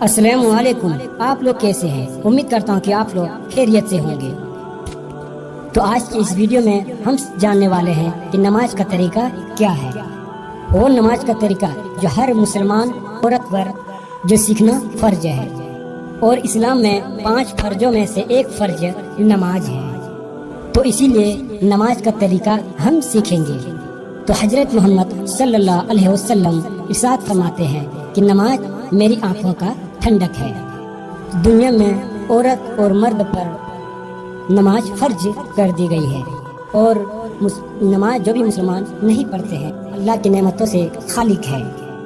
السلام علیکم، آپ لوگ کیسے ہیں؟ امید کرتا ہوں کہ آپ لوگ خیریت سے ہوں گے۔ تو آج کی اس ویڈیو میں ہم جاننے والے ہیں کہ نماز کا طریقہ کیا ہے، اور نماز کا طریقہ جو ہر مسلمان عورت پر جو سیکھنا فرض ہے، اور اسلام میں 5 فرضوں میں سے ایک فرض نماز ہے، تو اسی لیے نماز کا طریقہ ہم سیکھیں گے۔ تو حضرت محمد صلی اللہ علیہ وسلم ارشاد فرماتے ہیں کہ نماز میری آنکھوں کا ٹھنڈک ہے۔ دنیا میں عورت اور مرد پر نماز فرض کر دی گئی ہے، اور نماز جو بھی مسلمان نہیں پڑھتے ہیں اللہ کی نعمتوں سے خالق ہے،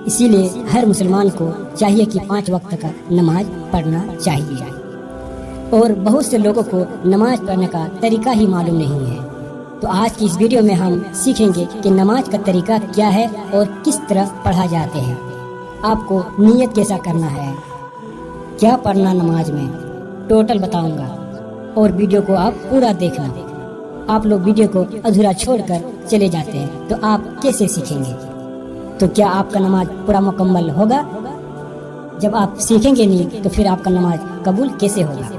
اسی لیے ہر مسلمان کو چاہیے کہ 5 وقت کا نماز پڑھنا چاہیے۔ اور بہت سے لوگوں کو نماز پڑھنے کا طریقہ ہی معلوم نہیں ہے، تو آج کی اس ویڈیو میں ہم سیکھیں گے کہ نماز کا طریقہ کیا ہے اور کس طرح پڑھا جاتے ہیں، آپ کو نیت کیسا کرنا ہے، کیا پڑھنا نماز میں، ٹوٹل بتاؤں گا، اور ویڈیو کو آپ پورا دیکھنا۔ آپ لوگ ویڈیو کو ادھورا چھوڑ کر چلے جاتے ہیں تو آپ کیسے سیکھیں گے؟ تو کیا آپ کا نماز پورا مکمل ہوگا؟ جب آپ سیکھیں گے نہیں تو پھر آپ کا نماز قبول کیسے ہوگا؟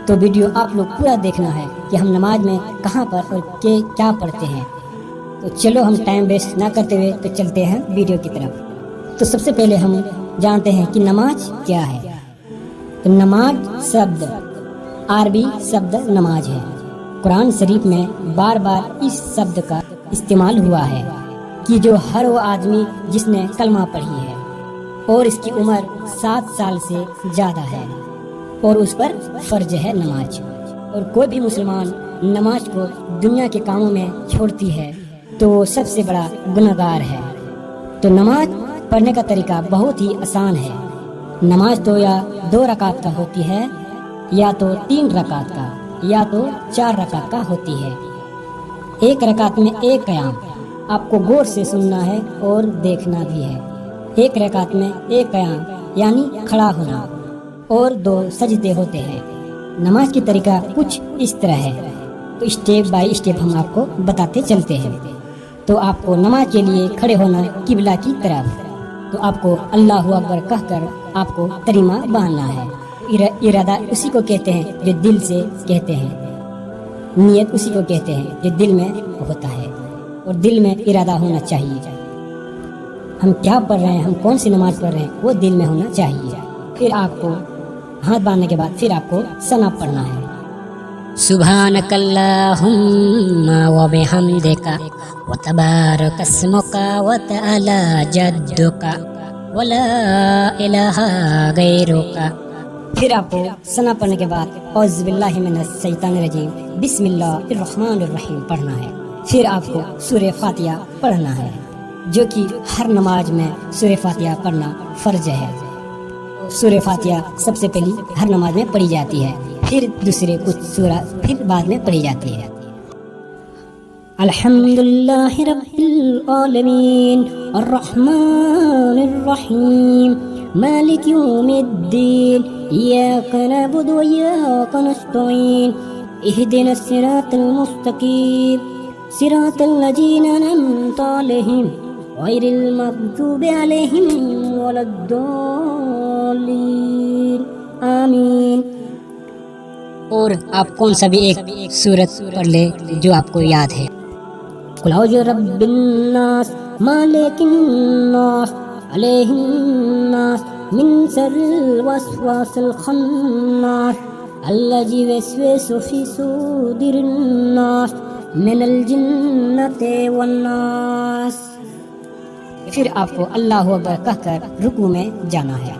تو ویڈیو آپ لوگ پورا دیکھنا ہے کہ ہم نماز میں کہاں پر اور کیا پڑھتے ہیں۔ تو چلو ہم ٹائم ویسٹ نہ کرتے ہوئے تو چلتے ہیں ویڈیو کی طرف۔ تو سب سے پہلے ہم جانتے ہیں کہ نماز کیا ہے۔ تو نماز شبد عربی شبد نماز ہے۔ قرآن شریف میں بار بار اس شبد کا استعمال ہوا ہے کہ جو ہر وہ آدمی جس نے کلمہ پڑھی ہے اور اس کی عمر 7 سال سے زیادہ ہے اور اس پر فرض ہے نماز، اور کوئی بھی مسلمان نماز کو دنیا کے کاموں میں چھوڑتی ہے تو وہ سب سے بڑا گنہگار ہے۔ تو نماز پڑھنے کا طریقہ بہت ہی آسان ہے۔ نماز تو یا 2 رکعت کا ہوتی ہے، یا تو 3 رکعت کا، یا تو 4 رکعت کا ہوتی ہے۔ 1 رکعت میں 1 قیام، آپ کو غور سے سننا ہے اور دیکھنا بھی ہے۔ 1 رکعت میں 1 قیام یعنی کھڑا ہونا، اور 2 سجدے ہوتے ہیں۔ نماز کی طریقہ کچھ اس طرح ہے، تو اسٹیپ بائی اسٹیپ ہم آپ کو بتاتے چلتے ہیں۔ تو آپ کو نماز کے لیے کھڑے ہونا قبلہ کی طرف، تو آپ کو اللہ اکبر کہہ کر آپ کو تریمہ باندھنا ہے۔ ارادہ اسی کو کہتے ہیں جو دل سے کہتے ہیں، نیت اسی کو کہتے ہیں جو دل میں ہوتا ہے، اور دل میں ارادہ ہونا چاہیے۔ ہم کیا پڑھ رہے ہیں، ہم کون سی نماز پڑھ رہے ہیں، وہ دل میں ہونا چاہیے۔ پھر آپ کو ہاتھ باندھنے کے بعد پھر آپ کو ثنا پڑھنا ہے۔ سبحانک اللہم و بحمدک و تبارک اسمک و تعالی جدک ولا الہ غیرک۔ پھر آپ کو ثنا پڑھنے کے بعد اعوذ باللہ من الشیطان الرجیم بسم اللہ الرحمن الرحیم پڑھنا ہے۔ پھر آپ کو سورہ فاتحہ پڑھنا ہے، جو کہ ہر نماز میں سورہ فاتحہ پڑھنا فرض ہے۔ سورہ فاتحہ سب سے پہلی ہر نماز میں پڑھی جاتی ہے، پھر دوسرے کچھ سورہ پھر بعد میں پڑھی جاتی ہے۔ الحمدللہ رب العالمین الرحمن الرحیم مالک یوم الدین ایاک نعبد و ایاک نستعین اہدنا الصراط المستقیم صراط الذین انعمت علیہم غیر المغضوب علیہم ولا الضالین آمین۔ اور آپ کون سا بھی ایک سورت پڑھ لے جو آپ کو یاد ہے۔ قل اعوذ برب الناس مالک الناس الہ الناس من شر الوسواس الخناس الذی یوسوس فی صدور الناس من الجنۃ والناس۔ پھر آپ کو اللہ اکبر کہہ کر رکوع میں جانا ہے۔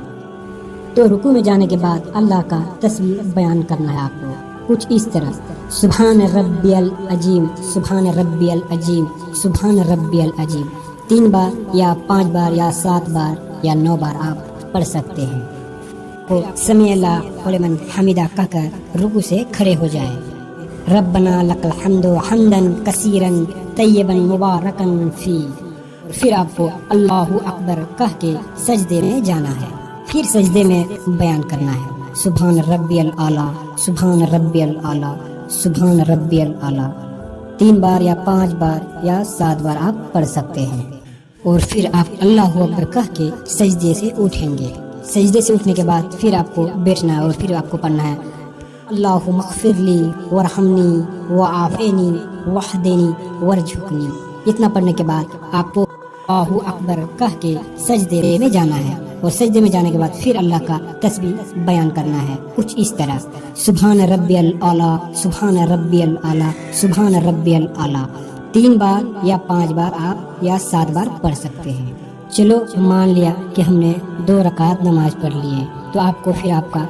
تو رکوع میں جانے کے بعد اللہ کا تسبیح بیان کرنا ہے آپ کو کچھ اس طرح، سبحان ربی العظیم سبحان ربی العظیم سبحان ربی العظیم 3 بار یا 5 بار یا 7 بار یا 9 بار آپ پڑھ سکتے ہیں۔ تو سمیع اللہ لمن حمیدہ کہہ کر رکوع سے کھڑے ہو جائیں۔ ربنا لک الحمد حمدا کثیرا طیبا مبارکا فی۔ پھر آپ کو اللہ اکبر کہہ کے سجدے میں جانا ہے۔ پھر سجدے میں بیان کرنا ہے سبحان ربی الاعلیٰ سبحان ربی الاعلیٰ سبحان ربی الاعلیٰ 3 بار یا 5 بار یا 7 بار آپ پڑھ سکتے ہیں۔ اور پھر آپ اللہ اکبر کہہ کے سجدے سے اٹھیں گے۔ سجدے سے اٹھنے کے بعد پھر آپ کو بیٹھنا ہے اور پھر آپ کو پڑھنا ہے اللہم اغفر لی ورحمنی وعافینی وحدینی ورجھکنی. اتنا پڑھنے کے بعد آپ کو اللہ اکبر کہہ کے سجدے میں جانا ہے اور سجدے میں جانے کے بعد پھر اللہ کا تسبیح بیان کرنا ہے کچھ اس طرح سبحان ربی الاعلیٰ سبحان ربی الاعلیٰ سبحان ربی الاعلیٰ. 3 بار یا 5 بار آپ یا 7 بار پڑھ سکتے ہیں. چلو مان لیا کہ ہم نے 2 رکعت نماز پڑھ لی ہے تو آپ کو پھر آپ کا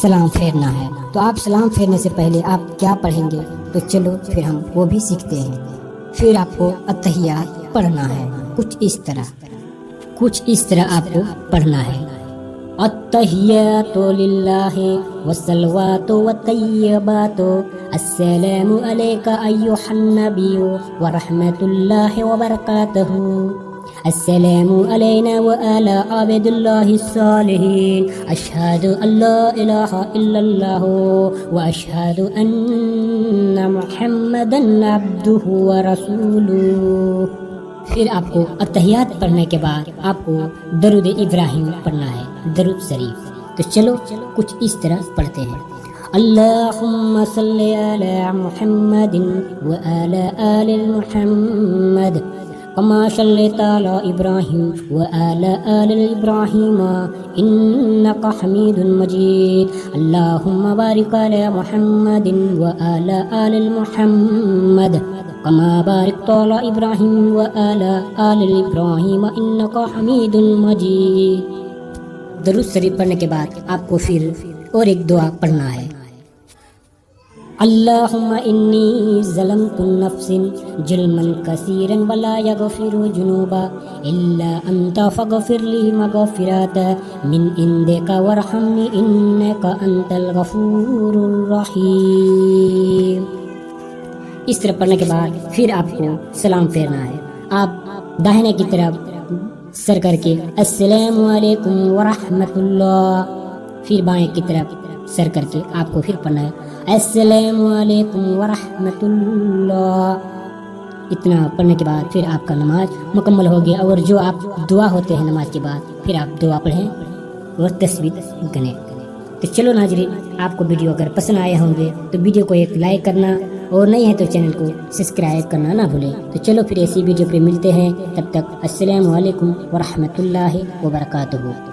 سلام پھیرنا ہے. تو آپ سلام پھیرنے سے پہلے آپ کیا پڑھیں گے تو چلو پھر ہم وہ بھی سیکھتے ہیں. پھر آپ کو التحیات پڑھنا ہے کچھ اس طرح آپ کو پڑھنا ہے التحیات للہ والصلوات والطیبات السلام علیک ایھا النبی ورحمۃ اللہ وبرکاتہ السلام علینا وعلی عباد اللہ الصالحین اشہد ان لا الہ الا اللہ واشہد ان محمدا عبدہ ورسولہ. پھر آپ کو التحیات پڑھنے کے بعد آپ کو درود ابراہیم پڑھنا ہے درود شریف. تو چلو کچھ اس طرح پڑھتے ہیں اللہم صلی علی محمد وعلی آل محمد كما صليت على إبراهيم وعلى آل إبراهيم إنك حميد مجيد اللهم بارك على محمد وعلى آل محمد كما باركت على إبراهيم وعلى آل إبراهيم إنك حميد مجيد. درود شریف پڑھنے کے بعد آپ کو پھر اور ایک دعا پڑھنا ہے اللہم انی ظلمت النفس ظلما کثیرا ولا یغفر الذنوب الا انت فاغفر لی مغفرۃ من عندک وارحمنی انک انت الغفور الرحیم. اس طرح پڑھنے کے بعد پھر آپ کو سلام پھیرنا ہے. آپ داہنے کی طرف سر کر کے السلام علیکم ورحمۃ اللہ. پھر بائیں کی طرف سر کر کے آپ کو پھر پڑھنا ہے السلام علیکم ورحمۃ اللہ. اتنا پڑھنے کے بعد پھر آپ کا نماز مکمل ہو گیا. اور جو آپ دعا ہوتے ہیں نماز کے بعد پھر آپ دعا پڑھیں اور تسبیح گنیں. تو چلو ناظرین آپ کو ویڈیو اگر پسند آئے ہوں گے تو ویڈیو کو ایک لائک کرنا اور نہیں ہے تو چینل کو سبسکرائب کرنا نہ بھولیں. تو چلو پھر ایسی ویڈیو پہ ملتے ہیں. تب تک السلام علیکم ورحمۃ اللہ وبرکاتہ.